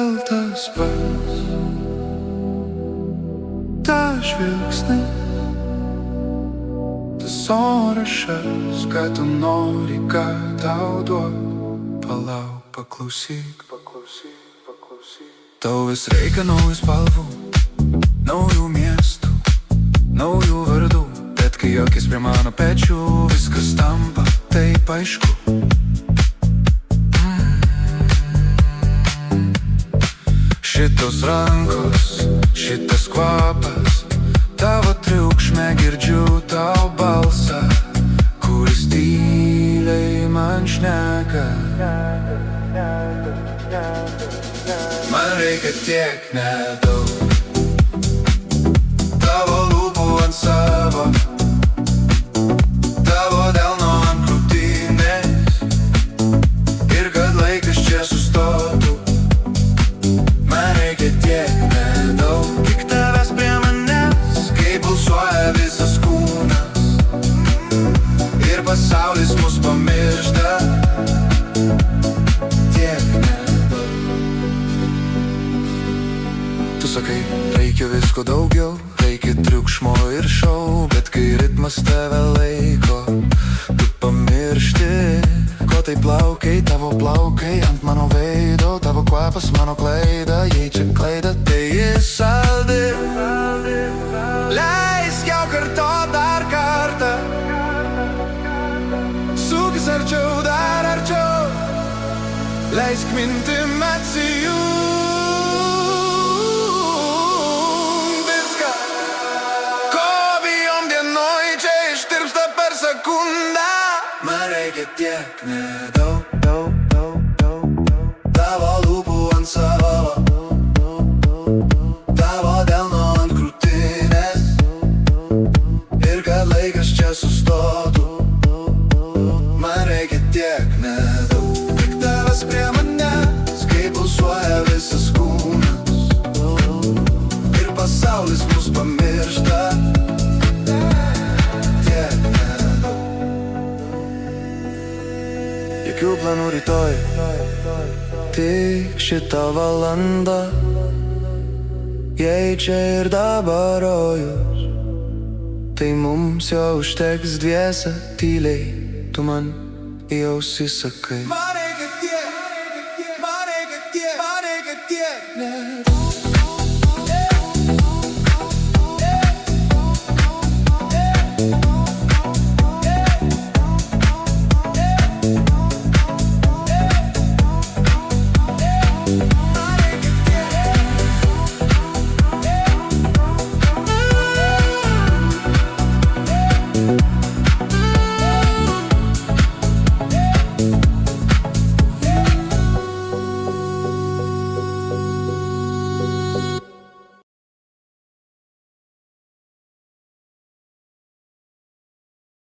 vėl tas pats. Ta žvilgsnai, tas orašas, ką tu nori, ką tau duot. Palauk, paklausyk, tau vis reikia naujų spalvų, naujų miestų, naujų vardų. Bet kai akis prie mano pečių, viskas tampa taip aišku. Šitos rankos, šitas kvapas, tavo triukšme girdžiu tau balsą, kuris tyliai man šneka. Man reikia tiek nedaug tavo lūpų ant savo, tavo delno ant krūtinės, ir kad laikas čia sustotų. Man reikia tiek nedaug, tik tavęs prie manęs, kai pulsuoja visas kūnas ir pasaulis mus pamiršta. Tiek nedaug. Tu sakai, reikia visko daugiau, reikia triukšmo ir šou, bet kai ritmas tave laiko, tu pamiršti, ko tai plaukai, tavo plaukai ant mano veido, tavo kvapas mano klaida, jei čia klaida, tai jis saldi. Leisk jau kartot dar kartą, sukis arčiau, dar arčiau, leisk mintim atsijungt viską, ko bijom dienoj, čia ištirpsta per sekundą. Man reikia tiek nedaug, tavo lūpų ant savo, tavo delno ant krūtinės, ir kad laikas čia sustotų. Man reikia tiek nedaug, tik tavęs prie manęs, kai pulsuoja visas kūnas ir pasaulis mus pamiršta. Tiek nedaug. Jokių planų rytoj, tik šitą valandą, jei čia ir dabar rojus, tai mums jo užteks dviese tyliai, tu man į ausį sakai. Man reikia tiek, man reikia tiek, man reikia tiek nedaug.